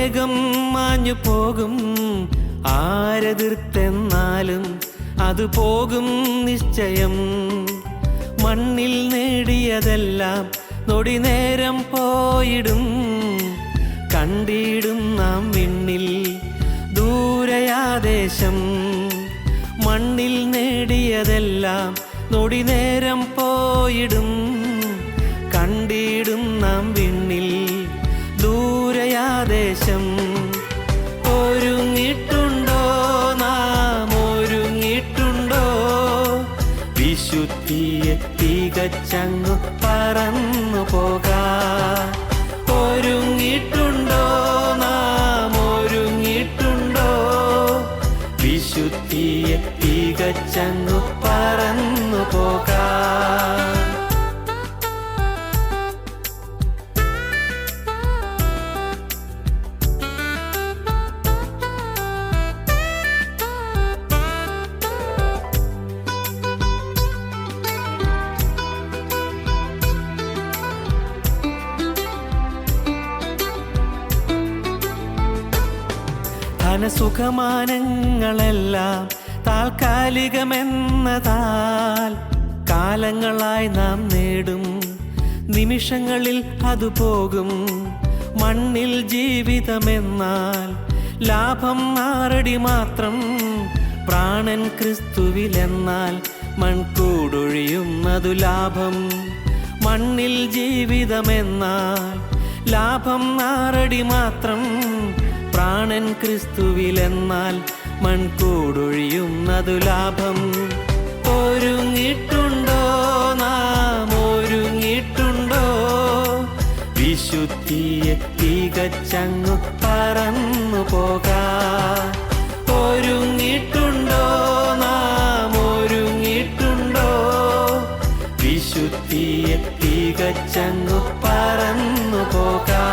വേഗം മാഞ്ഞു പോകും. ആരെതിർത്തെന്നാലും അത് പോകും നിശ്ചയം. മണ്ണിൽ നേടിയതെല്ലാം നൊടി നേരം പോയിടും. കണ്ടിടും നാം വിണ്ണിൽ ദൂരയാദേശം. മണ്ണിൽ നേടിയതെല്ലാം നൊടി നേരം പോയിടും. കണ്ടിടും നാം വിണ്ണിൽ ദൂരയാദേശം. ഒരുങ്ങിട്ടുണ്ടോ നാം, ഒരുങ്ങിട്ടുണ്ടോ? വിശുദ്ധിയെ തികച്ചങ്ങു പറന്നു പോകാൻ. ഒരുങ്ങിട്ടുണ്ടോ നാം, ഒരുങ്ങിട്ടുണ്ടോ? വിശുദ്ധിയെ തികച്ചങ്ങു പറന്നു പോകാൻ. ധനസുഖമാനങ്ങളെല്ലാം താൽക്കാലികമെന്നതാൽ കാലങ്ങളായി നാം നേടും. നിമിഷങ്ങളിൽ അത് പോകും. മണ്ണിൽ ജീവിതമെന്നാൽ ലാഭം 6 അടി മാത്രം. പ്രാണൻ ക്രിസ്തുവിലെന്നാൽ മൺകൂടൊഴിയുന്നതു ലാഭം. മണ്ണിൽ ജീവിതമെന്നാൽ ലാഭം 6 അടി മാത്രം. പ്രാണൻ ക്രിസ്തുവിലെന്നാൽ മൺകൂടൊഴിയുന്നതു ലാഭം. ഒരുങ്ങിട്ടുണ്ടോ നാം, ഒരുങ്ങിട്ടുണ്ടോ? വിശുദ്ധിയെ തികച്ചങ്ങു പറന്നു പോകാൻ. ഒരുങ്ങിട്ടുണ്ടോ നാം, ഒരുങ്ങിട്ടുണ്ടോ? വിശുദ്ധിയെ തികച്ചങ്ങു പറന്നു പോകാൻ.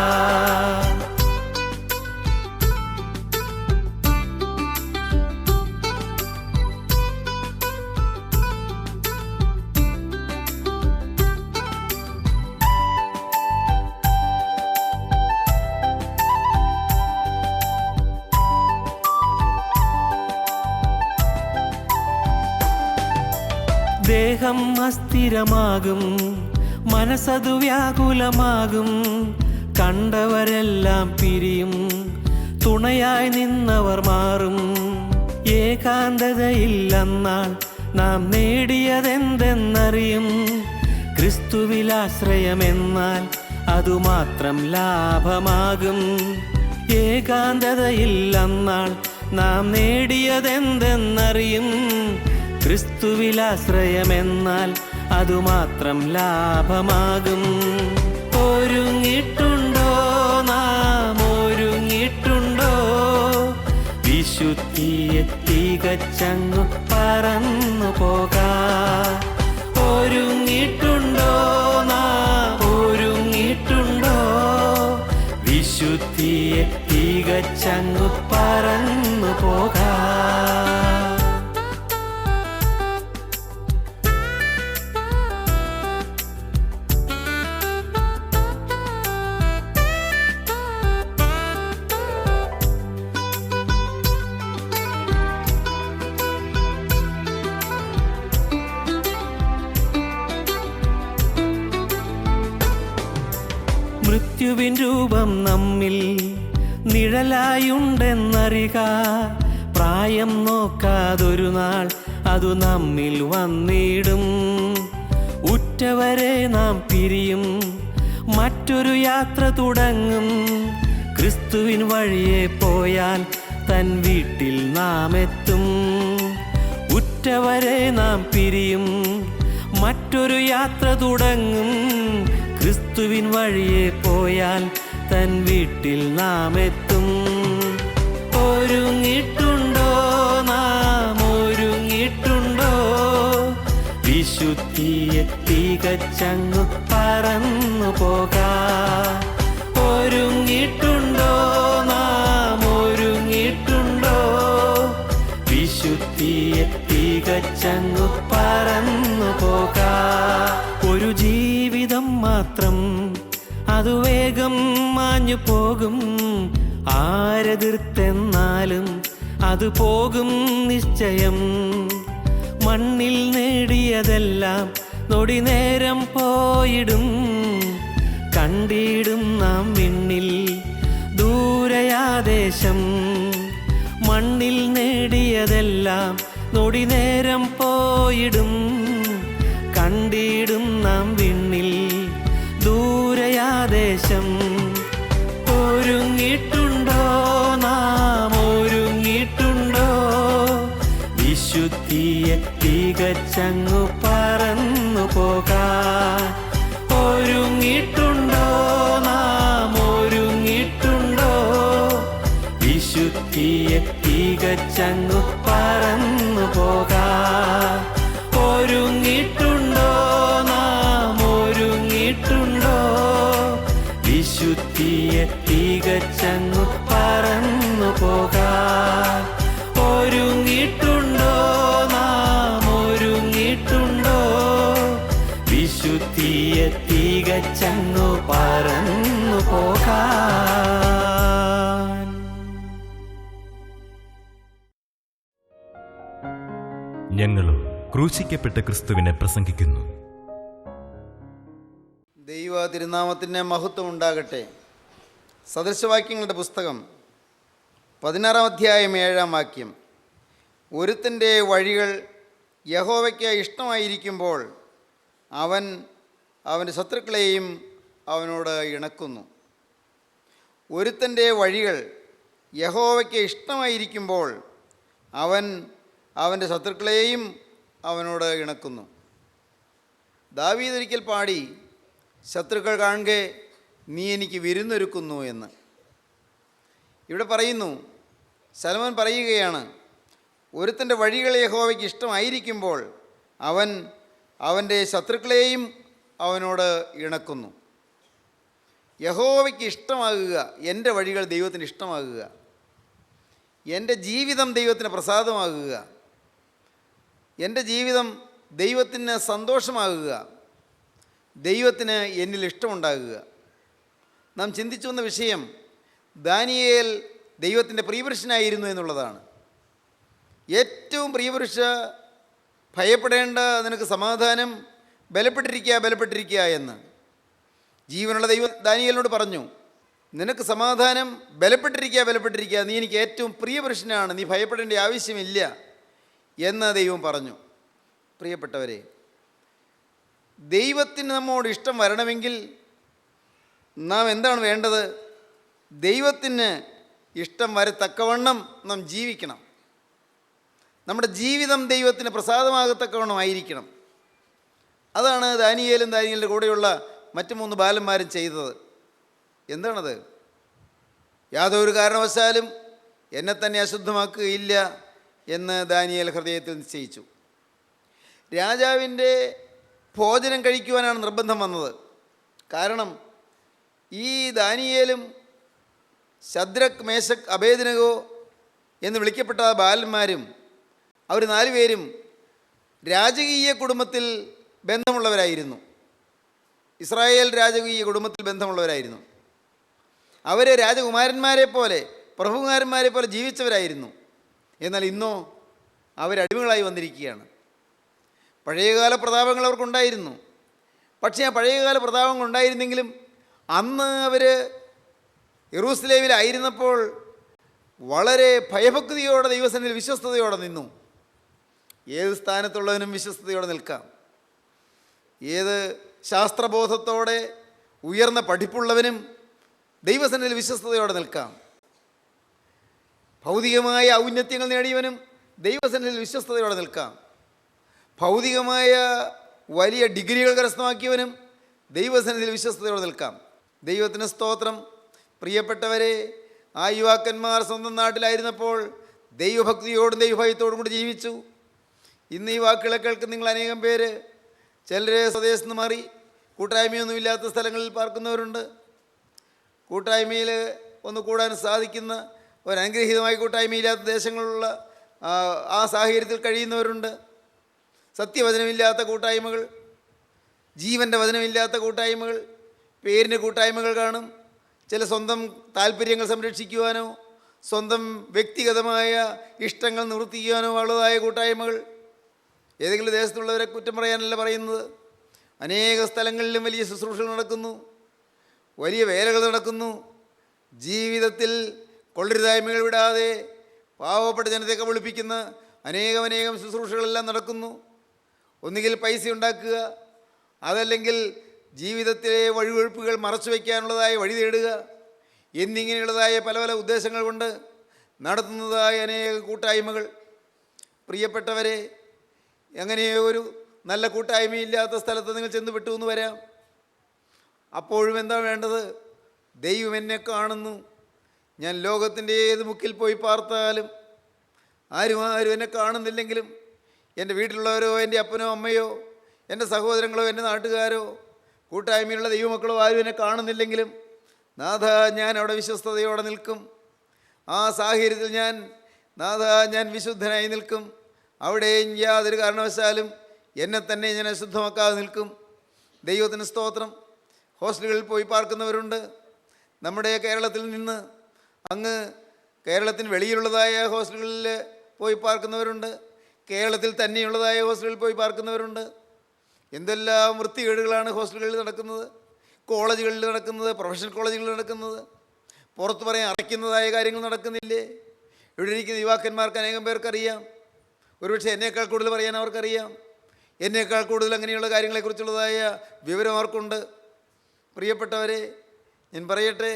ദേഹം അസ്ഥിരമാകും, മനസ്സതു വ്യാകുലമാകും. കണ്ടവരെല്ലാം പിരിയും, തുണയായി നിന്നവർ മാറും. ഏകാന്തതയില്ലെന്നാൽ നാം നേടിയതെന്തെന്നറിയും. ക്രിസ്തുവിലാശ്രയമെന്നാൽ അതുമാത്രം ലാഭമാകും. ഏകാന്തതയില്ലെന്നാൽ നാം നേടിയതെന്തെന്നറിയും. ക്രിസ്തുവിലാശ്രയമെന്നാൽ അതുമാത്രം ലാഭമാകും. ഒരുങ്ങിട്ടുണ്ടോ നാം, ഒരുങ്ങിട്ടുണ്ടോ? വിശുദ്ധിയെ തികച്ചങ്ങു പറന്നു പോകാൻ. ഒരുങ്ങിട്ടുണ്ടോ നാം, ഒരുങ്ങിട്ടുണ്ടോ? വിശുദ്ധിയെ തികച്ചങ്ങു പറന്നു പോകാൻ. മൃത്യുവിൻ രൂപം നമ്മിൽ നിഴലായുണ്ടെന്നറിക. പ്രായം നോക്കാതൊരു നാൾ അതു നമ്മിൽ വന്നിടും. ഉറ്റവരെ നാം പിരിയും, മറ്റൊരു യാത്ര തുടങ്ങും. ക്രിസ്തുവിൻ വഴിയെ പോയാൽ തൻ വീട്ടിൽ നാം എത്തും. ഉറ്റവരെ നാം പിരിയും, മറ്റൊരു യാത്ര തുടങ്ങും. ക്രിസ്തുവിൻ വഴിയെ പോയാൽ തൻ വീട്ടിൽ നാം എത്തും. ഒരുങ്ങിട്ടുണ്ടോ നാം, ഒരുങ്ങിട്ടുണ്ടോ? വിശുദ്ധിയെ തികച്ചങ്ങു പറന്നു പോകാൻ. ഒരുങ്ങിട്ടുണ്ടോ നാം, ഒരുങ്ങിട്ടുണ്ടോ? വിശുദ്ധിയെ തികച്ചങ്ങു പറന്നു പോകാൻ. ഒരു ജീവിതം മാത്രം, അത് വേഗം മാഞ്ഞു പോകും. ആരെതിർത്തെന്നാലും അത് പോകും നിശ്ചയം. മണ്ണിൽ നേടിയതെല്ലാം നൊടി നേരം പോയിടും. കണ്ടിടും നാം വിണ്ണിൽ ദൂരയാദേശം. മണ്ണിൽ നേടിയതെല്ലാം നൊടി നേരം പോയിടും. കണ്ടിടും നാം വിണ്ണിൽ ദൂരയാദേശം. ഒരുങ്ങിയിട്ടുണ്ടോ നാം, ഒരുങ്ങിയിട്ടുണ്ടോ? വിശുദ്ധിയെ തികച്ചങ്ങു പറന്നു പോകാൻ. ഒരുങ്ങിയിട്ടുണ്ടോ നാം, ഒരുങ്ങിയിട്ടുണ്ടോ? വിശുദ്ധിയെ തികച്ചങ്ങു പറന്നു പോകാൻ. ഒരുങ്ങിയിട്ടുണ്ടോ നാം, ഒരുങ്ങിയിട്ടുണ്ടോ? വിശുദ്ധിയെ തികച്ചങ്ങു പറന്നു പോകാൻ. ഒരുങ്ങിയിട്ടുണ്ടോ നാം, ഒരുങ്ങിയിട്ടുണ്ടോ? വിശുദ്ധിയെ തികച്ചങ്ങു പറന്നു പോകാൻ. ഞങ്ങളും ക്രൂശിക്കപ്പെട്ട ക്രിസ്തുവിനെ പ്രസംഗിക്കുന്നു. ദൈവ തിരുനാമത്തിന് മഹത്വം ഉണ്ടാകട്ടെ. സദൃശവാക്യങ്ങളുടെ പുസ്തകം 16 അധ്യായം 7 വാക്യം. ഒരുത്തൻ്റെ വഴികൾ യഹോവയ്ക്ക് ഇഷ്ടമായിരിക്കുമ്പോൾ അവൻ അവൻ്റെ ശത്രുക്കളെയും അവനോട് ഇണക്കുന്നു. ഒരുത്തൻ്റെ വഴികൾ യഹോവയ്ക്ക് ഇഷ്ടമായിരിക്കുമ്പോൾ അവൻ അവൻ്റെ ശത്രുക്കളെയും അവനോട് ഇണക്കുന്നു. ദാവീദ് ഒരിക്കൽ പാടി, ശത്രുക്കൾ കാണുകെ നീ എനിക്ക് വിരുന്നൊരുക്കുന്നു എന്ന്. ഇവിടെ പറയുന്നു, ശലോമോൻ പറയുകയാണ്, ഒരുത്തൻ്റെ വഴികൾ യഹോവയ്ക്ക് ഇഷ്ടമായിരിക്കുമ്പോൾ അവൻ അവൻ്റെ ശത്രുക്കളെയും അവനോട് ഇണക്കുന്നു. യഹോവയ്ക്ക് ഇഷ്ടമാകുക, എൻ്റെ വഴികൾ ദൈവത്തിന് ഇഷ്ടമാകുക, എൻ്റെ ജീവിതം ദൈവത്തിന് പ്രസാദമാകുക, എൻ്റെ ജീവിതം ദൈവത്തിന് സന്തോഷമാകുക, ദൈവത്തിന് എന്നിൽ ഇഷ്ടമുണ്ടാകുക. നാം ചിന്തിച്ചു വന്ന വിഷയം ദാനിയേൽ ദൈവത്തിൻ്റെ പ്രിയപുരുഷനായിരുന്നു എന്നുള്ളതാണ്. ഏറ്റവും പ്രിയപുരുഷ, ഭയപ്പെടേണ്ട, നിനക്ക് സമാധാനം, ബലപ്പെട്ടിരിക്കുക, ബലപ്പെട്ടിരിക്കുക എന്ന് ജീവനുള്ള ദൈവം ദാനിയേലിനോട് പറഞ്ഞു, നിനക്ക് സമാധാനം, ബലപ്പെട്ടിരിക്കുക, ബലപ്പെട്ടിരിക്കുക, നീ എനിക്ക് ഏറ്റവും പ്രിയപുരുഷനാണ്, നീ ഭയപ്പെടേണ്ട ആവശ്യമില്ല എന്ന് ദൈവം പറഞ്ഞു. പ്രിയപ്പെട്ടവരെ, ദൈവത്തിന് നമ്മോട് ഇഷ്ടം വരണമെങ്കിൽ നാം എന്താണ് വേണ്ടത്? ദൈവത്തിന് ഇഷ്ടം വരത്തക്കവണ്ണം നാം ജീവിക്കണം. നമ്മുടെ ജീവിതം ദൈവത്തിന് പ്രസാദമാകത്തക്കവണ്ണം ആയിരിക്കണം. അതാണ് ദാനിയേലും ദാനിയേലിൻ്റെ കൂടെയുള്ള മറ്റു 3 ബാലന്മാരും ചെയ്തത്. എന്താണത്? യാതൊരു കാരണവശാലും എന്നെ തന്നെ അശുദ്ധമാക്കുകയില്ല എന്ന് ദാനിയേൽ ഹൃദയത്തിൽ നിശ്ചയിച്ചു. രാജാവിൻ്റെ ഭോജനം കഴിക്കുവാനാണ് നിർബന്ധം വന്നത്. കാരണം ഈ ദാനിയേലും ശദ്രക്, മേശക്, അബേദ്നെഗോ എന്ന് വിളിക്കപ്പെട്ട ബാലന്മാരും അവർ 4 പേരും രാജകീയ കുടുംബത്തിൽ ബന്ധമുള്ളവരായിരുന്നു. ഇസ്രായേൽ രാജകീയ കുടുംബത്തിൽ ബന്ധമുള്ളവരായിരുന്നു. അവർ രാജകുമാരന്മാരെ പോലെ, പ്രഭുകുമാരന്മാരെ പോലെ ജീവിച്ചവരായിരുന്നു. എന്നാൽ ഇന്നോ അവരടിമകളായി വന്നിരിക്കുകയാണ്. പഴയകാല പ്രതാപങ്ങൾ അവർക്കുണ്ടായിരുന്നു. പക്ഷേ ആ പഴയകാല പ്രതാപങ്ങൾ ഉണ്ടായിരുന്നെങ്കിലും അന്ന് അവർ യെരൂസലേമിലായിരുന്നപ്പോൾ വളരെ ഭയഭക്തിയോടെ ദൈവസന്നിധിയിൽ വിശ്വസ്തയോടെ നിന്നു. ഏത് സ്ഥാനത്തുള്ളവനും വിശ്വസ്തയോടെ നിൽക്കാം. ഏത് ശാസ്ത്രബോധത്തോടെ ഉയർന്ന പഠിപ്പുള്ളവനും ദൈവസന്നിധിയിൽ വിശ്വസ്തയോടെ നിൽക്കാം. ഭൗതികമായ ഔന്നത്യങ്ങൾ നേടിയവനും ദൈവസന്നിധിയിൽ വിശ്വസ്തയോടെ നിൽക്കാം. ഭൗതികമായ വലിയ ഡിഗ്രികൾ കരസ്ഥമാക്കിയവനും ദൈവസന്നിധിയിൽ വിശ്വസ്തയോടെ നിൽക്കാം. ദൈവത്തിന് സ്തോത്രം. പ്രിയപ്പെട്ടവരെ, ആ യുവാക്കന്മാർ സ്വന്തം നാട്ടിലായിരുന്നപ്പോൾ ദൈവഭക്തിയോടും ദൈവഭയത്തോടും കൂടി ജീവിച്ചു. ഇന്ന് ഈ വാക്കുകളെ കേൾക്കുന്ന നിങ്ങൾ അനേകം പേര്, ചിലർ സ്വദേശത്ത് നിന്ന് മാറി കൂട്ടായ്മയൊന്നുമില്ലാത്ത സ്ഥലങ്ങളിൽ പാർക്കുന്നവരുണ്ട്. കൂട്ടായ്മയിൽ ഒന്ന് കൂടാൻ സാധിക്കുന്ന ഒരനുഗ്രഹീതമായ കൂട്ടായ്മയില്ലാത്ത ദേശങ്ങളിലുള്ള ആ സാഹചര്യത്തിൽ കഴിയുന്നവരുണ്ട്. സത്യവചനമില്ലാത്ത കൂട്ടായ്മകൾ, ജീവൻ്റെ വചനമില്ലാത്ത കൂട്ടായ്മകൾ, പേരിന് കൂട്ടായ്മകൾ കാണും, ചില സ്വന്തം താല്പര്യങ്ങൾ സംരക്ഷിക്കുവാനോ സ്വന്തം വ്യക്തിഗതമായ ഇഷ്ടങ്ങൾ നിവർത്തിക്കുവാനോ ഉള്ളതായ കൂട്ടായ്മകൾ. ഏതെങ്കിലും ദേശത്തുള്ളവരെ കുറ്റം പറയാനല്ല പറയുന്നത്. അനേക സ്ഥലങ്ങളിലും വലിയ ശുശ്രൂഷകൾ നടക്കുന്നു, വലിയ വേലകൾ നടക്കുന്നു. ജീവിതത്തിൽ കൊള്ളരുതായ്മകൾ വിടാതെ പാവപ്പെട്ട ജനത്തെ കബളിപ്പിക്കുന്ന അനേകം ശുശ്രൂഷകളെല്ലാം നടക്കുന്നു. ഒന്നുകിൽ പൈസ ഉണ്ടാക്കുക, അതല്ലെങ്കിൽ ജീവിതത്തിലെ വഴിവെഴുപ്പുകൾ മറച്ചു വയ്ക്കാനുള്ളതായ വഴി തേടുക എന്നിങ്ങനെയുള്ളതായ പല പല ഉദ്ദേശങ്ങൾ കൊണ്ട് നടത്തുന്നതായ അനേക കൂട്ടായ്മകൾ. പ്രിയപ്പെട്ടവരെ, എങ്ങനെയോ ഒരു നല്ല കൂട്ടായ്മയില്ലാത്ത സ്ഥലത്ത് നിങ്ങൾ ചെന്ന് വിട്ടു എന്ന് വരാം. അപ്പോഴും എന്താ വേണ്ടത്? ദൈവം എന്നെ കാണുന്നു. ഞാൻ ലോകത്തിൻ്റെ ഏത് മുക്കിൽ പോയി പാർത്താലും ആരും എന്നെ കാണുന്നില്ലെങ്കിലും എൻ്റെ വീട്ടിലുള്ളവരോ എൻ്റെ അപ്പനോ അമ്മയോ എൻ്റെ സഹോദരങ്ങളോ എൻ്റെ നാട്ടുകാരോ കൂട്ടായ്മയുള്ള ദൈവമക്കളോ ആരും എന്നെ കാണുന്നില്ലെങ്കിലും നാഥ, ഞാൻ അവിടെ വിശ്വസ്തയോടെ നിൽക്കും. ആ സാഹചര്യത്തിൽ ഞാൻ വിശുദ്ധനായി നിൽക്കും. അവിടെയും യാതൊരു കാരണവശാലും എന്നെ തന്നെ ഞാൻ അശുദ്ധമാക്കാതെ നിൽക്കും. ദൈവത്തിന് സ്തോത്രം. ഹോസ്റ്റലുകളിൽ പോയി പാർക്കുന്നവരുണ്ട്. നമ്മുടെ കേരളത്തിൽ നിന്ന് അങ്ങ് കേരളത്തിന് വെളിയിലുള്ളതായ ഹോസ്റ്റലുകളിൽ പോയി പാർക്കുന്നവരുണ്ട്. കേരളത്തിൽ തന്നെയുള്ളതായ ഹോസ്റ്റലുകളിൽ പോയി പാർക്കുന്നവരുണ്ട്. എന്തെല്ലാം വൃത്തികേടുകളാണ് ഹോസ്റ്റലുകളിൽ നടക്കുന്നത്, കോളേജുകളിൽ നടക്കുന്നത്, പ്രൊഫഷണൽ കോളേജുകളിൽ നടക്കുന്നത്. പുറത്ത് പറയാൻ അറയ്ക്കുന്നതായ കാര്യങ്ങൾ നടക്കുന്നില്ലേ? ഇവിടെ ഇരിക്കുന്ന യുവാക്കന്മാർക്ക് അനേകം പേർക്കറിയാം. ഒരുപക്ഷെ എന്നേക്കാൾ കൂടുതൽ പറയാൻ അവർക്കറിയാം. എന്നേക്കാൾ കൂടുതൽ അങ്ങനെയുള്ള കാര്യങ്ങളെക്കുറിച്ചുള്ളതായ വിവരം അവർക്കുണ്ട്. പ്രിയപ്പെട്ടവരെ, ഞാൻ പറയട്ടെ,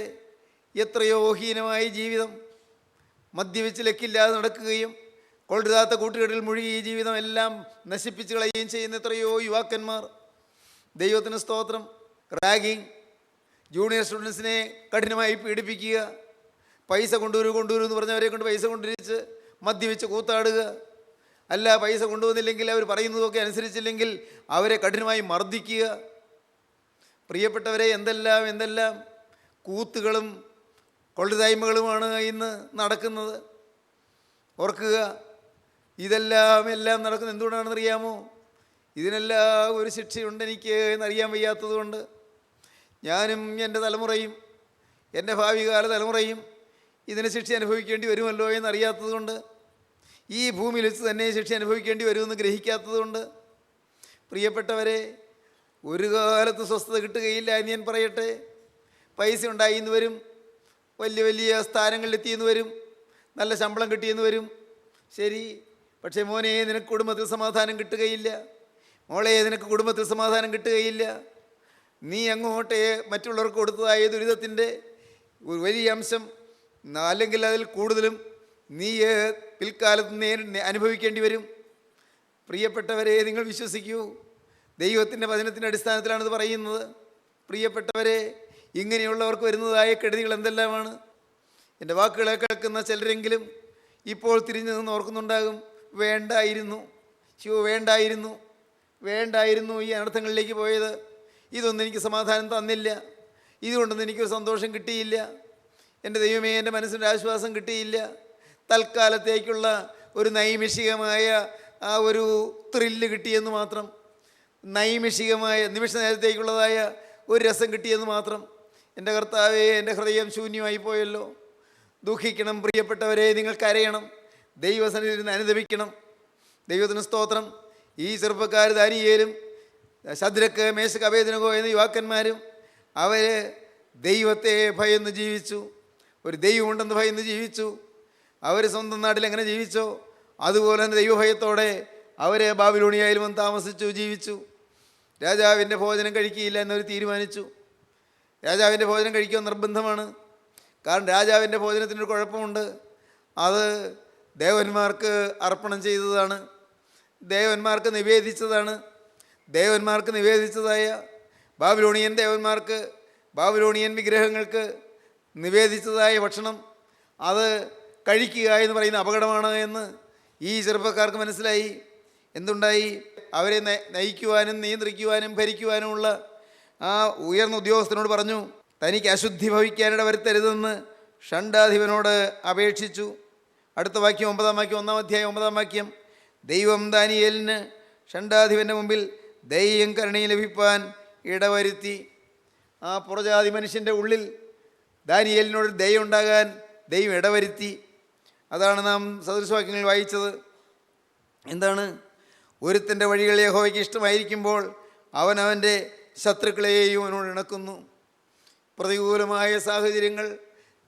എത്രയോ ഹീനമായ ജീവിതം മദ്യപിച്ച് ലക്കില്ലാതെ നടക്കുകയും കൊള്ളരുതാത്ത കൂട്ടുകെട്ടിൽ മുഴുകി ഈ ജീവിതം എല്ലാം നശിപ്പിച്ച് കളയുകയും ചെയ്യുന്ന എത്രയോ യുവാക്കന്മാർ. ദൈവത്തിന് സ്തോത്രം. റാഗിങ്, ജൂനിയർ സ്റ്റുഡൻസിനെ കഠിനമായി പീഡിപ്പിക്കുക, പൈസ കൊണ്ടുവരൂ എന്ന് പറഞ്ഞവരെ കൊണ്ട് പൈസ കൊണ്ടുവരിച്ച് മദ്യപിച്ച് കൂത്താടുക. അല്ല, പൈസ കൊണ്ടുവന്നില്ലെങ്കിൽ അവർ പറയുന്നതൊക്കെ അനുസരിച്ചില്ലെങ്കിൽ അവരെ കഠിനമായി മർദ്ദിക്കുക. പ്രിയപ്പെട്ടവരെ, എന്തെല്ലാം കൂത്തുകളും കൊള്ളരുതായ്മകളുമാണ് ഇന്ന് നടക്കുന്നത്. ഓർക്കുക, എല്ലാം നടക്കുന്നത് എന്തുകൊണ്ടാണെന്ന് അറിയാമോ? ഇതിനെല്ലാം ഒരു ശിക്ഷയുണ്ട് എനിക്ക് എന്നറിയാൻ വയ്യാത്തത് കൊണ്ട്. ഞാനും എൻ്റെ തലമുറയും എൻ്റെ ഭാവികാല തലമുറയും ഇതിന് ശിക്ഷ അനുഭവിക്കേണ്ടി വരുമല്ലോ എന്നറിയാത്തത് കൊണ്ട്, ഈ ഭൂമിയിൽ വെച്ച് തന്നെ ശിക്ഷ അനുഭവിക്കേണ്ടി വരുമെന്ന് ഗ്രഹിക്കാത്തത് കൊണ്ട്, പ്രിയപ്പെട്ടവരെ, ഒരു കാലത്ത് സ്വസ്ഥത കിട്ടുകയില്ല എന്ന് ഞാൻ പറയട്ടെ. പൈസ ഉണ്ടായിന്ന് വരും, വലിയ സ്ഥാനങ്ങളിലെത്തിയെന്ന് വരും, നല്ല ശമ്പളം കിട്ടിയെന്ന് വരും. ശരി, പക്ഷേ മോനെ, നിനക്ക് കുടുംബത്തിൽ സമാധാനം കിട്ടുകയില്ല. മോളെ, നിനക്ക് കുടുംബത്തിൽ സമാധാനം കിട്ടുകയില്ല. നീ അങ്ങോട്ടേ മറ്റുള്ളവർക്ക് കൊടുത്തതായ ദുരിതത്തിൻ്റെ ഒരു വലിയ അംശം, അല്ലെങ്കിൽ അതിൽ കൂടുതലും നീ പിൽക്കാലത്ത് അനുഭവിക്കേണ്ടി വരും. പ്രിയപ്പെട്ടവരെ, നിങ്ങൾ വിശ്വസിക്കൂ, ദൈവത്തിൻ്റെ വചനത്തിൻ്റെ അടിസ്ഥാനത്തിലാണിത് പറയുന്നത്. പ്രിയപ്പെട്ടവരെ, ഇങ്ങനെയുള്ളവർക്ക് വരുന്നതായ കെടുതികൾ എന്തെല്ലാമാണ്? എൻ്റെ വാക്കുകളെ കേൾക്കുന്ന ചിലരെങ്കിലും ഇപ്പോൾ തിരിഞ്ഞു നിന്ന് ഓർക്കുന്നുണ്ടാകും, വേണ്ടായിരുന്നു ഈ അനർത്ഥങ്ങളിലേക്ക് പോയത്. ഇതൊന്നും എനിക്ക് സമാധാനം തന്നില്ല, ഇതുകൊണ്ടൊന്നും എനിക്കൊരു സന്തോഷം കിട്ടിയില്ല. എൻ്റെ ദൈവമേ, എൻ്റെ മനസ്സിൻ്റെ ആശ്വാസം കിട്ടിയില്ല. തൽക്കാലത്തേക്കുള്ള ഒരു നൈമിഷികമായ ആ ഒരു ത്രില്ല് കിട്ടിയെന്ന് മാത്രം, നൈമിഷികമായ നിമിഷ നേരത്തേക്കുള്ളതായ ഒരു രസം കിട്ടിയെന്ന് മാത്രം. എൻ്റെ കർത്താവേ, എൻ്റെ ഹൃദയം ശൂന്യമായി പോയല്ലോ. ദുഃഖിക്കണം പ്രിയപ്പെട്ടവരെ, നിങ്ങൾ കരയണം, ദൈവസന്നിധിയിൽ നിന്ന് അനുദപിക്കണം. ദൈവത്തിന് സ്തോത്രം. ഈ ചെറുപ്പക്കാർ ദാനിയേലും ശദ്രക്ക്, മേശക്ക്, അബേദ്നെഗോ എന്ന യുവാക്കന്മാരും അവർ ദൈവത്തെ ഭയന്ന് ജീവിച്ചു. ഒരു ദൈവമുണ്ടെന്ന് ഭയന്ന് ജീവിച്ചു. അവർ സ്വന്തം നാട്ടിൽ എങ്ങനെ ജീവിച്ചോ അതുപോലെ തന്നെ ദൈവഭയത്തോടെ അവർ ബാബിലോണിയയിൽ വന്ന് താമസിച്ചു, ജീവിച്ചു. രാജാവിൻ്റെ ഭോജനം കഴിക്കുകയില്ല എന്നവർ തീരുമാനിച്ചു. രാജാവിൻ്റെ ഭോജനം കഴിക്കുക നിർബന്ധമാണ്. കാരണം രാജാവിൻ്റെ ഭോജനത്തിനൊരു കുഴപ്പമുണ്ട്. അത് ദേവന്മാർക്ക് അർപ്പണം ചെയ്തതാണ്, ദേവന്മാർക്ക് നിവേദിച്ചതായ ബാബിലോണിയൻ ദേവന്മാർക്ക്, ബാബിലോണിയൻ വിഗ്രഹങ്ങൾക്ക് നിവേദിച്ചതായ ഭക്ഷണം അത് കഴിക്കുക എന്ന് പറയുന്ന അപകടമാണ് എന്ന് ഈ ചെറുപ്പക്കാർക്ക് മനസ്സിലായി. എന്തുണ്ടായി? അവരെ നയിക്കുവാനും നിയന്ത്രിക്കുവാനും ഭരിക്കുവാനുമുള്ള ആ ഉയർന്ന ഉദ്യോഗസ്ഥനോട് പറഞ്ഞു, തനിക്ക് അശുദ്ധി ഭവിക്കാനിട വരുത്തരുതെന്ന് ഷണ്ഡാധിപനോട് അപേക്ഷിച്ചു. അടുത്ത വാക്യം 1 അധ്യായം 9 വാക്യം. ദൈവം ദാനിയേലിന് ഷണ്ഡാധിപൻ്റെ മുമ്പിൽ ദയയും കരുണയും ലഭിപ്പാൻ ഇടവരുത്തി. ആ പുറജാതി മനുഷ്യൻ്റെ ഉള്ളിൽ ദാനിയേലിനോട് ദയുണ്ടാകാൻ ദൈവം ഇടവരുത്തി. അതാണ് നാം സദൃശവാക്യങ്ങളിൽ വായിച്ചത്. എന്താണ്? ഒരുത്തൻ്റെ വഴികൾ യഹോവയ്ക്ക് ഇഷ്ടമായിരിക്കുമ്പോൾ അവൻ അവൻ്റെ ശത്രുക്കളെയും അവനോട് ഇണക്കുന്നു. പ്രതികൂലമായ സാഹചര്യങ്ങൾ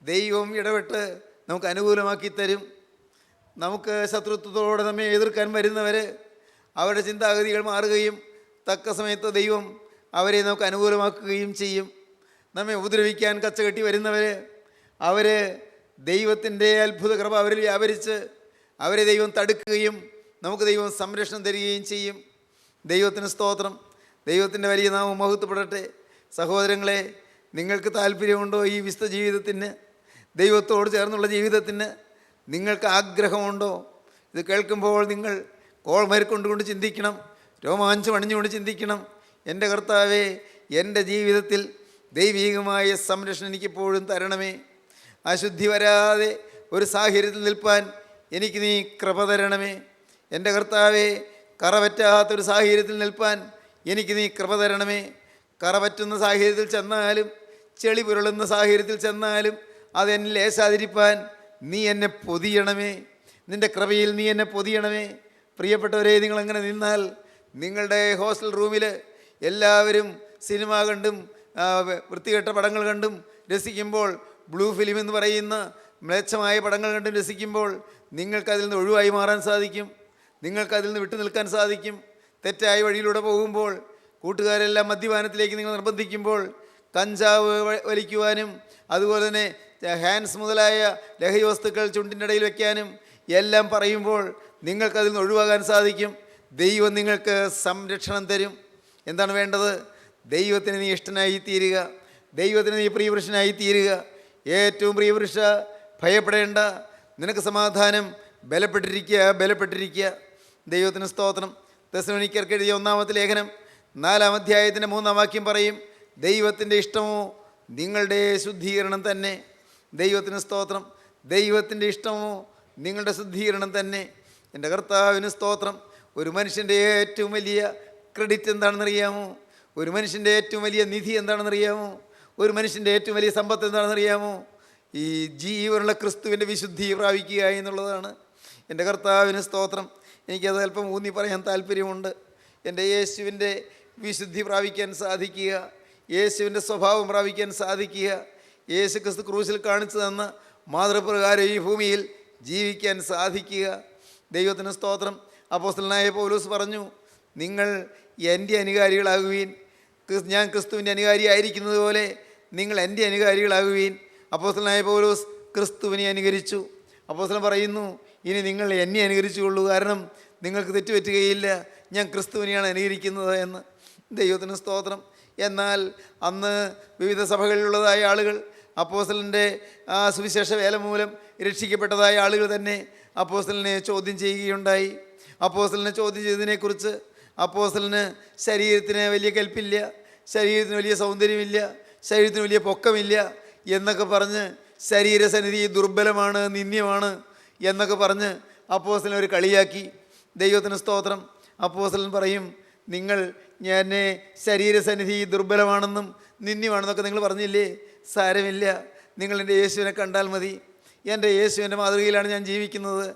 ദൈവം ഇടപെട്ട് നമുക്ക് അനുകൂലമാക്കി തരും. നമുക്ക് ശത്രുത്വത്തോടെ നമ്മെ എതിർക്കാൻ വരുന്നവർ, അവരുടെ ചിന്താഗതികൾ മാറുകയും തക്ക സമയത്ത് ദൈവം അവരെ നമുക്ക് അനുകൂലമാക്കുകയും ചെയ്യും. നമ്മെ ഉപദ്രവിക്കാൻ കച്ചകെട്ടി വരുന്നവർ, അവർ ദൈവത്തിൻ്റെ അത്ഭുത കൃപ അവരിൽ വ്യാപരിച്ച് അവരെ ദൈവം തടുക്കുകയും നമുക്ക് ദൈവം സംരക്ഷണം തരികയും ചെയ്യും. ദൈവത്തിന് സ്തോത്രം. ദൈവത്തിൻ്റെ വലിയ നാമം മഹത്വപ്പെടട്ടെ. സഹോദരങ്ങളെ, നിങ്ങൾക്ക് താല്പര്യമുണ്ടോ ഈ വിശുദ്ധ ജീവിതത്തിന്, ദൈവത്തോട് ചേർന്നുള്ള ജീവിതത്തിന്? നിങ്ങൾക്ക് ആഗ്രഹമുണ്ടോ? ഇത് കേൾക്കുമ്പോൾ നിങ്ങൾ കോൾമേർ കൊണ്ടുകൊണ്ട് ചിന്തിക്കണം, രോമാഞ്ചം അണിഞ്ഞുകൊണ്ട് ചിന്തിക്കണം. എൻ്റെ കർത്താവേ, എൻ്റെ ജീവിതത്തിൽ ദൈവികമായ സംരക്ഷണം എനിക്കെപ്പോഴും തരണമേ. അശുദ്ധി വരാതെ ഒരു സാഹചര്യത്തിൽ നിൽപ്പാൻ എനിക്ക് നീ കൃപ തരണമേ. എൻ്റെ കർത്താവേ, കറപറ്റാത്തൊരു സാഹചര്യത്തിൽ നിൽപ്പാൻ എനിക്ക് നീ കൃപ തരണമേ. കറപറ്റുന്ന സാഹചര്യത്തിൽ ചെന്നാലും, ചെളി പുരളുന്ന സാഹചര്യത്തിൽ ചെന്നാലും അതെന്നെ ലേശാതിരിപ്പാൻ നീ എന്നെ പൊതിയണമേ. നിൻ്റെ കൃപയിൽ നീ എന്നെ പൊതിയണമേ. പ്രിയപ്പെട്ടവരെ, നിങ്ങളങ്ങനെ നിന്നാൽ നിങ്ങളുടെ ഹോസ്റ്റൽ റൂമിൽ എല്ലാവരും സിനിമ കണ്ടും വൃത്തികെട്ട പടങ്ങൾ കണ്ടും രസിക്കുമ്പോൾ, ബ്ലൂ ഫിലിം എന്ന് പറയുന്ന മ്ലേച്ഛമായ പടങ്ങൾ കണ്ടും രസിക്കുമ്പോൾ നിങ്ങൾക്കതിൽ നിന്ന് ഒഴിവായി മാറാൻ സാധിക്കും. നിങ്ങൾക്കതിൽ നിന്ന് വിട്ടു നിൽക്കാൻ സാധിക്കും. തെറ്റായ വഴിയിലൂടെ പോകുമ്പോൾ, കൂട്ടുകാരെല്ലാം മദ്യപാനത്തിലേക്ക് നിങ്ങൾ നിർബന്ധിക്കുമ്പോൾ, കഞ്ചാവ് വലിക്കുവാനും അതുപോലെ തന്നെ ഹാൻഡ്സ് മുതലായ ലഹരി വസ്തുക്കൾ ചുണ്ടിൻ്റെ ഇടയിൽ വയ്ക്കാനും എല്ലാം പറയുമ്പോൾ നിങ്ങൾക്കതിൽ നിന്ന് ഒഴിവാകാൻ സാധിക്കും. ദൈവം നിങ്ങൾക്ക് സംരക്ഷണം തരും. എന്താണ് വേണ്ടത്? ദൈവത്തിന് നീ ഇഷ്ടനായി തീരുക. ദൈവത്തിന് നീ പ്രിയപുരുഷനായി തീരുക. ഏറ്റവും പ്രിയപുരുഷ, ഭയപ്പെടേണ്ട. നിനക്ക് സമാധാനം. ബലപ്പെട്ടിരിക്കുക. ദൈവത്തിന് സ്തോത്രം. തെസ്സലോനിക്കർക്ക് എഴുതിയ 1-ാമത്തെ ലേഖനം 4-ാം അധ്യായത്തിൻ്റെ 3-ാം വാക്യം പറയും, ദൈവത്തിൻ്റെ ഇഷ്ടമോ നിങ്ങളുടെ ശുദ്ധീകരണം തന്നെ. ദൈവത്തിന് സ്തോത്രം. ദൈവത്തിൻ്റെ ഇഷ്ടമോ നിങ്ങളുടെ ശുദ്ധീകരണം തന്നെ. എൻ്റെ കർത്താവിന് സ്തോത്രം. ഒരു മനുഷ്യൻ്റെ ഏറ്റവും വലിയ ക്രെഡിറ്റ് എന്താണെന്നറിയാമോ? ഒരു മനുഷ്യൻ്റെ ഏറ്റവും വലിയ നിധി എന്താണെന്നറിയാമോ? ഒരു മനുഷ്യൻ്റെ ഏറ്റവും വലിയ സമ്പത്ത് എന്താണെന്നറിയാമോ? ഈ ജീവനുള്ള ക്രിസ്തുവിൻ്റെ വിശുദ്ധി പ്രാപിക്കുക എന്നുള്ളതാണ്. എൻ്റെ കർത്താവിന് സ്തോത്രം. എനിക്കത് അല്പം ഊന്നി പറയാൻ താല്പര്യമുണ്ട്. എൻ്റെ യേശുവിൻ്റെ വിശുദ്ധി പ്രാപിക്കാൻ സാധിക്കുക, യേശുവിൻ്റെ സ്വഭാവം പ്രാപിക്കാൻ സാധിക്കുക, യേശു ക്രിസ്തു ക്രൂശിൽ കാണിച്ചു തന്ന മാതൃപ്രകാരം ഈ ഭൂമിയിൽ ജീവിക്കാൻ സാധിക്കുക. ദൈവത്തിന് സ്തോത്രം. അപ്പോസ്തലനായ പൗലോസ് പറഞ്ഞു, നിങ്ങൾ എൻ്റെ അനുകാരികളാകുവീൻ. ഞാൻ ക്രിസ്തുവിൻ്റെ അനുകാരിയായിരിക്കുന്നത് പോലെ നിങ്ങൾ എൻ്റെ അനുകാരികളാകുവീൻ. അപ്പോസ്തലനായ പൗലോസ് ക്രിസ്തുവിനെ അനുകരിച്ചു. അപ്പോസ്തലൻ പറയുന്നു, ഇനി നിങ്ങൾ എന്നെ അനുകരിച്ചുകൊള്ളൂ, കാരണം നിങ്ങൾക്ക് തെറ്റുപറ്റുകയില്ല, ഞാൻ ക്രിസ്തുവിനെയാണ് അനുകരിക്കുന്നത് എന്ന്. ദൈവത്തിന് സ്തോത്രം. എന്നാൽ അന്ന് വിവിധ സഭകളിലുള്ളതായ ആളുകൾ, അപ്പോസ്തലൻ്റെ ആ സുവിശേഷ വേല മൂലം രക്ഷിക്കപ്പെട്ടതായ ആളുകൾ തന്നെ അപ്പോസ്തലനെ ചോദ്യം ചെയ്യുകയുണ്ടായി. അപ്പോസ്തലനെ ചോദ്യം ചെയ്തതിനെക്കുറിച്ച്, അപ്പോസ്തലന് ശരീരത്തിന് വലിയ കൽപ്പില്ല, ശരീരത്തിന് വലിയ സൗന്ദര്യമില്ല, ശരീരത്തിന് വലിയ പൊക്കമില്ല എന്നൊക്കെ പറഞ്ഞ്, ശരീരസന്നിധി ദുർബലമാണ്, നിന്ദ്യമാണ് എന്നൊക്കെ പറഞ്ഞ് അപ്പോസ്തലൻ ഒരു കളിയാക്കി. ദൈവത്തിന് സ്തോത്രം. അപ്പോസ്തലൻ പറയും, നിങ്ങൾ എന്നെ ശരീരസന്നിധി ദുർബലമാണെന്നും നിന്ദ്യമാണെന്നൊക്കെ നിങ്ങൾ പറഞ്ഞില്ലേ? സാരമില്ല, നിങ്ങൾ എൻ്റെ യേശുവിനെ കണ്ടാൽ മതി. എൻ്റെ യേശുവിൻ്റെ മാതൃകയിലാണ് ഞാൻ ജീവിക്കുന്നത്.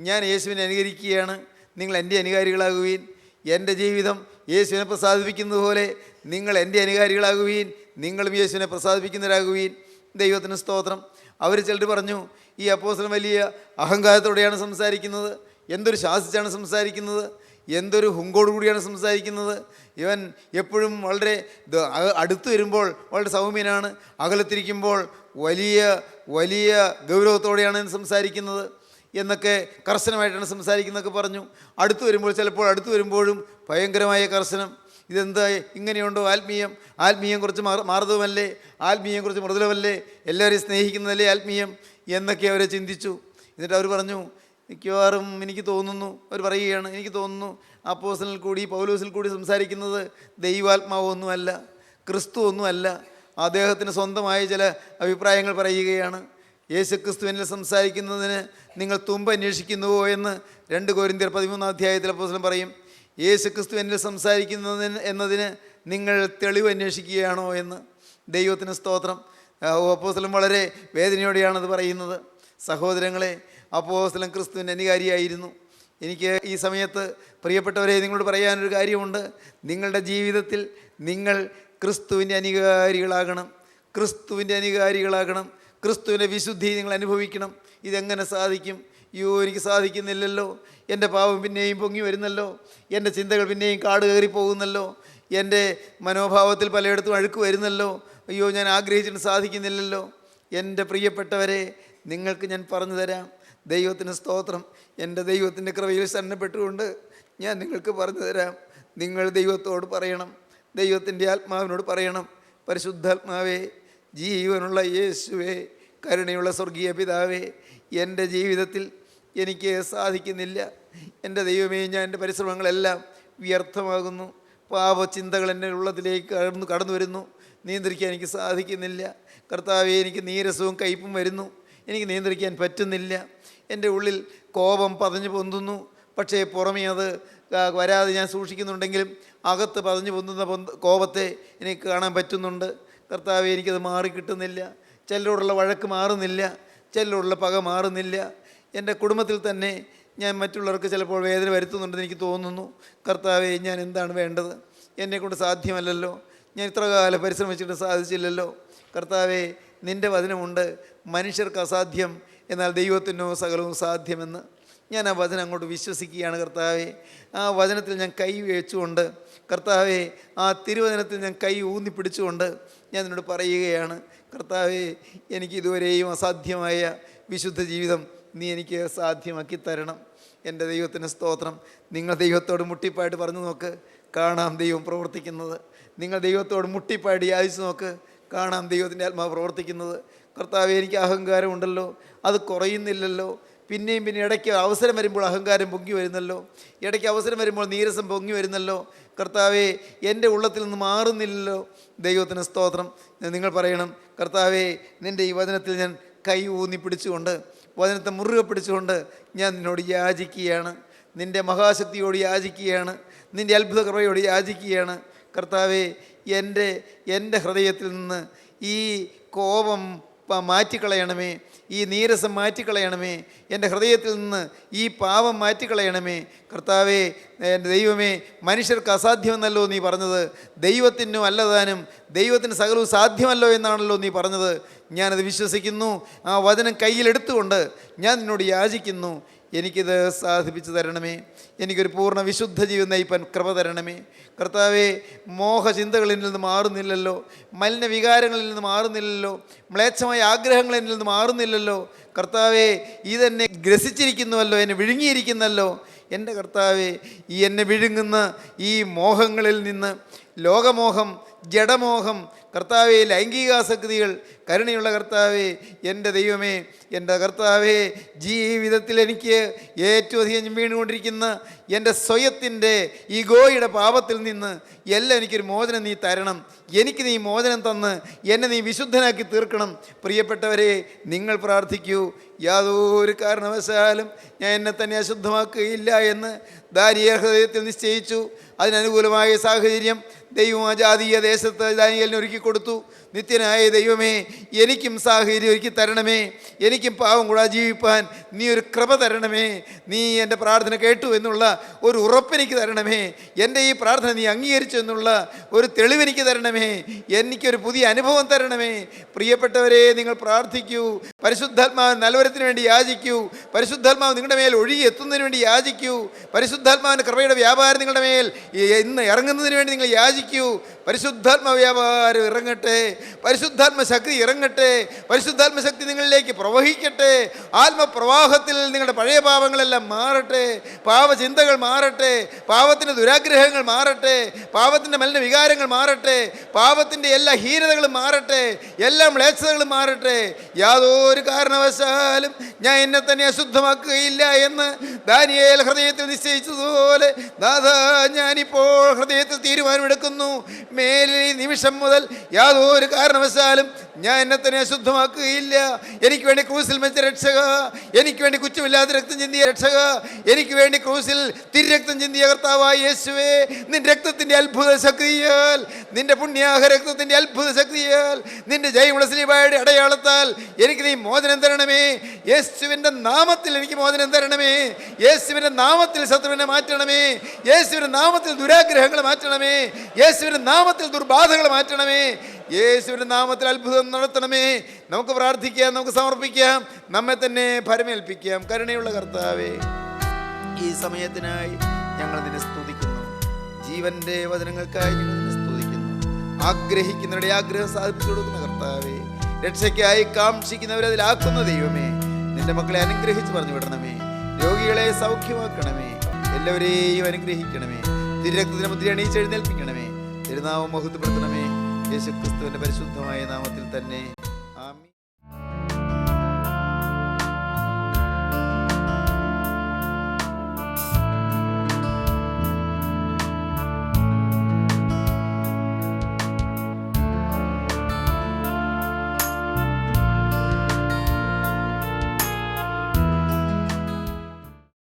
ഞാൻ യേശുവിനെ അനുകരിക്കുകയാണ്. നിങ്ങൾ എൻ്റെ അനുകാരികളാകുവീൻ. എൻ്റെ ജീവിതം യേശുവിനെ പ്രസാദിപ്പിക്കുന്നത് പോലെ നിങ്ങൾ എൻ്റെ അനുകാരികളാകുവീൻ. നിങ്ങളും യേശുവിനെ പ്രസാദിപ്പിക്കുന്നവരാകുവീൻ. ദൈവത്തിന് സ്തോത്രം. അവർ ചിലർ പറഞ്ഞു, ഈ അപ്പോസ്തലൻ വലിയ അഹങ്കാരത്തോടെയാണ് സംസാരിക്കുന്നത്, എന്തൊരു ശാസിച്ചാണ് സംസാരിക്കുന്നത്, എന്തൊരു ഹുങ്കോടുകൂടിയാണ് സംസാരിക്കുന്നത്. ഇവൻ എപ്പോഴും വളരെ അടുത്ത് വരുമ്പോൾ വളരെ സൗമ്യനാണ്, അകലത്തിരിക്കുമ്പോൾ വലിയ വലിയ ഗൗരവത്തോടെയാണ് സംസാരിക്കുന്നത് എന്നൊക്കെ, കർശനമായിട്ടാണ് സംസാരിക്കുന്നതൊക്കെ പറഞ്ഞു. ചിലപ്പോൾ അടുത്ത് വരുമ്പോഴും ഭയങ്കരമായ കർശനം. ഇതെന്താ ഇങ്ങനെയുണ്ടോ? ആത്മീയം കുറച്ച് മാർദ്ദവമല്ലേ? ആത്മീയം കുറച്ച് മൃദുലമല്ലേ? എല്ലാവരെയും സ്നേഹിക്കുന്നതല്ലേ ആത്മീയം എന്നൊക്കെ അവർ ചിന്തിച്ചു. എന്നിട്ട് അവർ പറഞ്ഞു, മിക്കവാറും എനിക്ക് തോന്നുന്നു അപ്പോസ്തലനിൽ കൂടി പൗലോസിൽ കൂടി സംസാരിക്കുന്നത് ദൈവാത്മാവൊന്നുമല്ല, ക്രിസ്തു ഒന്നുമല്ല, അദ്ദേഹത്തിന് സ്വന്തമായ ചില അഭിപ്രായങ്ങൾ പറയുകയാണ്. യേശു ക്രിസ്തുവിനിൽ സംസാരിക്കുന്നതിന് നിങ്ങൾ തുമ്പ് അന്വേഷിക്കുന്നുവോ എന്ന് 2 കൊരിന്ത്യർ 13-ാം അധ്യായത്തിൽ അപ്പോസ്തലൻ പറയും. യേശു ക്രിസ്തു എന്നിൽ സംസാരിക്കുന്നതിന് എന്നതിന് നിങ്ങൾ തെളിവ് അന്വേഷിക്കുകയാണോ എന്ന്. ദൈവത്തിന് സ്തോത്രം. അപ്പോസ്തലൻ വളരെ വേദനയോടെയാണത് പറയുന്നത്. സഹോദരങ്ങളെ, അപ്പോസ്തലൻ ക്രിസ്തുവിൻ്റെ അനുകാരിയായിരുന്നു. എനിക്ക് ഈ സമയത്ത് പ്രിയപ്പെട്ടവരെ നിങ്ങളോട് പറയാനൊരു കാര്യമുണ്ട്. നിങ്ങളുടെ ജീവിതത്തിൽ നിങ്ങൾ ക്രിസ്തുവിൻ്റെ അനുകാരികളാകണം. ക്രിസ്തുവിൻ്റെ അനുകാരികളാകണം. ക്രിസ്തുവിൻ്റെ വിശുദ്ധി നിങ്ങൾ അനുഭവിക്കണം. ഇതെങ്ങനെ സാധിക്കും? അയ്യോ, എനിക്ക് സാധിക്കുന്നില്ലല്ലോ. എൻ്റെ പാപം പിന്നെയും പൊങ്ങി വരുന്നല്ലോ. എൻ്റെ ചിന്തകൾ പിന്നെയും കാട് കയറി പോകുന്നല്ലോ. എൻ്റെ മനോഭാവത്തിൽ പലയിടത്തും അഴുക്ക് വരുന്നല്ലോ. അയ്യോ, ഞാൻ ആഗ്രഹിച്ചിട്ട് സാധിക്കുന്നില്ലല്ലോ. എൻ്റെ പ്രിയപ്പെട്ടവരെ, നിങ്ങൾക്ക് ഞാൻ പറഞ്ഞു തരാം. ദൈവത്തിന് സ്തോത്രം. എൻ്റെ ദൈവത്തിൻ്റെ കൃപയിൽ ശരണപ്പെട്ടുകൊണ്ട് ഞാൻ നിങ്ങൾക്ക് പറഞ്ഞു തരാം. നിങ്ങൾ ദൈവത്തോട് പറയണം, ദൈവത്തിൻ്റെ ആത്മാവിനോട് പറയണം, പരിശുദ്ധാത്മാവേ, ജീവനുള്ള യേശുവേ, കരുണയുള്ള സ്വർഗീയ പിതാവേ, എൻ്റെ ജീവിതത്തിൽ എനിക്ക് സാധിക്കുന്നില്ല. എൻ്റെ ദൈവമേ, ഞാൻ എൻ്റെ പരിശ്രമങ്ങളെല്ലാം വ്യർത്ഥമാകുന്നു. പാപചിന്തകൾ എൻ്റെ ഉള്ളതിലേക്ക് കടന്നു വരുന്നു. നിയന്ത്രിക്കാൻ എനിക്ക് സാധിക്കുന്നില്ല. കർത്താവേ, എനിക്ക് നീരസവും കയ്പും വരുന്നു. എനിക്ക് നിയന്ത്രിക്കാൻ പറ്റുന്നില്ല. എൻ്റെ ഉള്ളിൽ കോപം പതഞ്ഞു പൊന്തുന്നു. പക്ഷേ പുറമേ അത് വരാതെ ഞാൻ സൂക്ഷിക്കുന്നുണ്ടെങ്കിലും അകത്ത് പതഞ്ഞു പൊന്തുന്ന കോപത്തെ എനിക്ക് കാണാൻ പറ്റുന്നുണ്ട്. കർത്താവേ, എനിക്കത് മാറിക്കിട്ടുന്നില്ല. ചിലരോടുള്ള വഴക്ക് മാറുന്നില്ല, ചിലരോടുള്ള പക മാറുന്നില്ല. എൻ്റെ കുടുംബത്തിൽ തന്നെ ഞാൻ മറ്റുള്ളവർക്ക് ചിലപ്പോൾ വേദന വരുത്തുന്നുണ്ടെന്ന് എനിക്ക് തോന്നുന്നു. കർത്താവേ, ഞാൻ എന്താണ് വേണ്ടത്? എന്നെക്കൊണ്ട് സാധ്യമല്ലല്ലോ. ഞാൻ ഇത്ര കാലം പരിശ്രമിച്ചിട്ട് സാധിച്ചില്ലല്ലോ. കർത്താവേ, നിൻ്റെ വചനമുണ്ട്, മനുഷ്യർക്ക് അസാധ്യം, എന്നാൽ ദൈവത്തിനോ സകലവും സാധ്യമെന്ന്. ഞാൻ ആ വചനം അങ്ങോട്ട് വിശ്വസിക്കുകയാണ്. കർത്താവേ, ആ വചനത്തിൽ ഞാൻ കൈ വെച്ചുകൊണ്ട്, കർത്താവേ, ആ തിരുവചനത്തിൽ ഞാൻ കൈ ഊന്നി പിടിച്ചുകൊണ്ട് ഞാൻ നിന്നോട് പറയുകയാണ്. കർത്താവേ, എനിക്ക് ഇതുവരെയും അസാധ്യമായ വിശുദ്ധ ജീവിതം നീ എനിക്ക് സാധ്യമാക്കി തരണം. എൻ്റെ ദൈവത്തിന് സ്തോത്രം. നിങ്ങൾ ദൈവത്തോട് മുട്ടിപ്പായിട്ട് പറഞ്ഞു നോക്ക്, കാണാം ദൈവം പ്രവർത്തിക്കുന്നത്. നിങ്ങൾ ദൈവത്തോട് മുട്ടിപ്പായിട്ട് യാചിച്ചു നോക്ക്, കാണാം ദൈവത്തിൻ്റെ ആത്മാവ് പ്രവർത്തിക്കുന്നത്. കർത്താവേ, എനിക്ക് അഹങ്കാരമുണ്ടല്ലോ, അത് കുറയുന്നില്ലല്ലോ. പിന്നെയും പിന്നെ ഇടയ്ക്ക് അവസരം വരുമ്പോൾ അഹങ്കാരം പൊങ്ങി വരുന്നല്ലോ. ഇടയ്ക്ക് അവസരം വരുമ്പോൾ നീരസം പൊങ്ങി വരുന്നല്ലോ. കർത്താവേ, എൻ്റെ ഉള്ളത്തിൽ നിന്ന് മാറുന്നില്ലല്ലോ. ദൈവത്തിന് സ്തോത്രം. നിങ്ങൾ പറയണം, കർത്താവേ, നിൻ്റെ ഈ വചനത്തിൽ ഞാൻ കൈ ഊന്നി പിടിച്ചുകൊണ്ട്, വചനത്തെ മുറുകെ പിടിച്ചുകൊണ്ട് ഞാൻ നിന്നോട് യാചിക്കുകയാണ്. നിൻ്റെ മഹാശക്തിയോട് യാചിക്കുകയാണ്. നിൻ്റെ അത്ഭുത കൃപയോട് യാചിക്കുകയാണ്. കർത്താവേ, എൻ്റെ ഹൃദയത്തിൽ നിന്ന് ഈ കോപം മാറ്റിക്കളയണമേ, ഈ നീരസം മാറ്റിക്കളയണമേ, എൻ്റെ ഹൃദയത്തിൽ നിന്ന് ഈ പാപം മാറ്റിക്കളയണമേ. കർത്താവേ, എൻ്റെ ദൈവമേ, മനുഷ്യർക്ക് അസാധ്യമെന്നല്ലോ നീ പറഞ്ഞത്, ദൈവത്തിനും അല്ലതാനും ദൈവത്തിന് സകലവും സാധ്യമല്ലോ എന്നാണല്ലോ നീ പറഞ്ഞത്. ഞാനത് വിശ്വസിക്കുന്നു. ആ വചനം കയ്യിലെടുത്തുകൊണ്ട് ഞാൻ നിന്നോട് യാചിക്കുന്നു. എനിക്കിത് സാധിപ്പിച്ചു തരണമേ. എനിക്കൊരു പൂർണ്ണ വിശുദ്ധ ജീവിതം നയിപ്പാൻ കൃപ തരണമേ. കർത്താവേ, മോഹചിന്തകളിൽ നിന്ന് മാറുന്നില്ലല്ലോ, മലിന വികാരങ്ങളിൽ നിന്ന് മാറുന്നില്ലല്ലോ, മ്ലേച്ഛമായ ആഗ്രഹങ്ങളിൽ നിന്ന് മാറുന്നില്ലല്ലോ. കർത്താവേ, ഇതെന്നെ ഗ്രസിച്ചിരിക്കുന്നുവല്ലോ, എന്നെ വിഴുങ്ങിയിരിക്കുന്നല്ലോ. എൻ്റെ കർത്താവേ, ഈ എന്നെ വിഴുങ്ങുന്ന ഈ മോഹങ്ങളിൽ നിന്ന്, ലോകമോഹം, ജഡമോഹം, കർത്താവേ, ലൈംഗികാസക്തികൾ, കരുണയുള്ള കർത്താവേ, എൻ്റെ ദൈവമേ, എൻ്റെ കർത്താവേ, ജീവിതത്തിൽ എനിക്ക് ഏറ്റവും അധികം വീണുകൊണ്ടിരിക്കുന്ന എൻ്റെ സ്വയത്തിൻ്റെ ഈഗോയുടെ പാപത്തിൽ നിന്ന് എല്ലാം എനിക്കൊരു മോചനം നീ തരണം. എനിക്ക് നീ മോചനം തന്ന് എന്നെ നീ വിശുദ്ധനാക്കി തീർക്കണം. പ്രിയപ്പെട്ടവരെ, നിങ്ങൾ പ്രാർത്ഥിക്കൂ. യാതൊരു കാരണവശാലും ഞാൻ എന്നെ തന്നെ അശുദ്ധമാക്കുകയില്ല എന്ന് ദാനിയേൽ ഹൃദയത്തിൽ നിശ്ചയിച്ചു. അതിനനുകൂലമായ സാഹചര്യം ദൈവം ആ ജാതീയ ദേശത്ത് ദാനിയേലിന് ഒരുക്കി കൊടുത്തു. നിത്യനായ ദൈവമേ, എനിക്കും സാഹചര്യം ഒരുക്കി തരണമേ. എനിക്കും പാവം കൂടാതെ ജീവിപ്പാൻ നീ ഒരു കൃപ തരണമേ. നീ എൻ്റെ പ്രാർത്ഥന കേട്ടു എന്നുള്ള ഒരു ഉറപ്പെനിക്ക് തരണമേ. എൻ്റെ ഈ പ്രാർത്ഥന നീ അംഗീകരിച്ചു എന്നുള്ള ഒരു തെളിവെനിക്ക് തരണമേ. എനിക്കൊരു പുതിയ അനുഭവം തരണമേ. പ്രിയപ്പെട്ടവരെ, നിങ്ങൾ പ്രാർത്ഥിക്കൂ. പരിശുദ്ധാത്മാവ് നൽവരത്തിന് വേണ്ടി യാചിക്കൂ. പരിശുദ്ധാത്മാവ് നിങ്ങളുടെ മേൽ ഒഴുകി എത്തുന്നതിന് വേണ്ടി യാചിക്കൂ. പരിശുദ്ധാത്മാവിൻ്റെ കൃപയുടെ വ്യാപാരം നിങ്ങളുടെ മേൽ ഇന്ന് ഇറങ്ങുന്നതിന് വേണ്ടി നിങ്ങൾ യാചിക്കൂ. പരിശുദ്ധാത്മ വ്യാപാരം ഇറങ്ങട്ടെ. പരിശുദ്ധാത്മ ശക്തി ഇറങ്ങട്ടെ. പരിശുദ്ധാത്മ ശക്തി നിങ്ങളിലേക്ക് പ്രവഹിക്കട്ടെ. ആത്മപ്രവാഹത്തിൽ നിങ്ങളുടെ പഴയ പാപങ്ങളെല്ലാം മാറട്ടെ. പാപചിന്തകൾ മാറട്ടെ. പാപത്തിൻ്റെ ദുരാഗ്രഹങ്ങൾ മാറട്ടെ. പാപത്തിൻ്റെ മലിന വികാരങ്ങൾ മാറട്ടെ. പാപത്തിൻ്റെ എല്ലാ ഹീനതകളും മാറട്ടെ. എല്ലാ മ്ലേച്ഛതകളും മാറട്ടെ. യാതൊരു കാരണവശാലും ഞാൻ എന്നെ തന്നെ അശുദ്ധമാക്കുകയില്ല എന്ന് ദാനിയേൽ ഹൃദയത്തിൽ നിശ്ചയിച്ചതുപോലെ, ദാദാ, ഞാനിപ്പോൾ ഹൃദയത്തിൽ തീരുമാനമെടുക്കുന്നു. നൽകുന്നു. മേലിൽ ഈ നിമിഷം മുതൽ യാതൊരു കാരണവശാലും ഞാൻ എന്നെ തന്നെ അശുദ്ധമാക്കുകയില്ല. എനിക്ക് വേണ്ടി ക്രൂസിൽ വെച്ച രക്ഷക, എനിക്ക് വേണ്ടി കുറ്റമില്ലാത്ത രക്തം ചിന്തിയ രക്ഷക, എനിക്ക് വേണ്ടി ക്രൂസിൽ തിരക്തം ചിന്തിയ കർത്താവായ യേശുവേ, നിന്റെ രക്തത്തിന്റെ അത്ഭുത ശക്തിയാൽ, നിന്റെ പുണ്യാഹ രക്തത്തിന്റെ അത്ഭുത ശക്തിയാൽ, നിന്റെ ജയമുള്ള സ്ലീബായുടെ അടയാളത്താൽ എനിക്ക് നീ മോചനം തരണമേ. യേശുവിന്റെ നാമത്തിൽ എനിക്ക് മോചനം തരണമേ. യേശുവിന്റെ നാമത്തിൽ ശത്രുവിനെ മാറ്റണമേ. യേശുവിന്റെ നാമത്തിൽ ദുരാഗ്രഹങ്ങൾ മാറ്റണമേ. യേശുവിന്റെ നാമത്തിൽ ദുർബാധകൾ മാറ്റണമേ. യേശുവിന്റെ നാമത്തിൽ അത്ഭുതം നടത്തണമേ. നമുക്ക് പ്രാർത്ഥിക്കാം, നമുക്ക് സമർപ്പിക്കാം, നമ്മെ തന്നെ പരമേൽപ്പിക്കാം. കരുണയുള്ള കർത്താവേ, ഈ സമയത്തിനായി ഞങ്ങൾ നിന്നെ സ്തുതിക്കുന്നു. ജീവന്റെ വചനങ്ങൾക്കായി ഞങ്ങൾ നിന്നെ സ്തുതിക്കുന്നു. ആഗ്രഹിക്കുന്നവരുടെ ആഗ്രഹം സാധിപ്പിച്ചു കൊടുക്കുന്ന കർത്താവേ, രക്ഷയ്ക്കായി കാക്ഷിക്കുന്നവരെ അതിലാക്കുന്ന ദൈവമേ, നിന്റെ മക്കളെ അനുഗ്രഹിച്ച് പറഞ്ഞു വിടണമേ. രോഗികളെ സൗഖ്യമാക്കണമേ. എല്ലാവരെയും അനുഗ്രഹിക്കണമേ. തിരുരക്തത്തിന് മുദ്ര അണിയിച്ചെഴുന്നേൽപ്പിക്കണമേ. തിരുനാമം മഹത്വപ്പെടുത്തണമേ. യേശുക്രിസ്തുവിന്റെ പരിശുദ്ധമായ നാമത്തിൽ തന്നെ.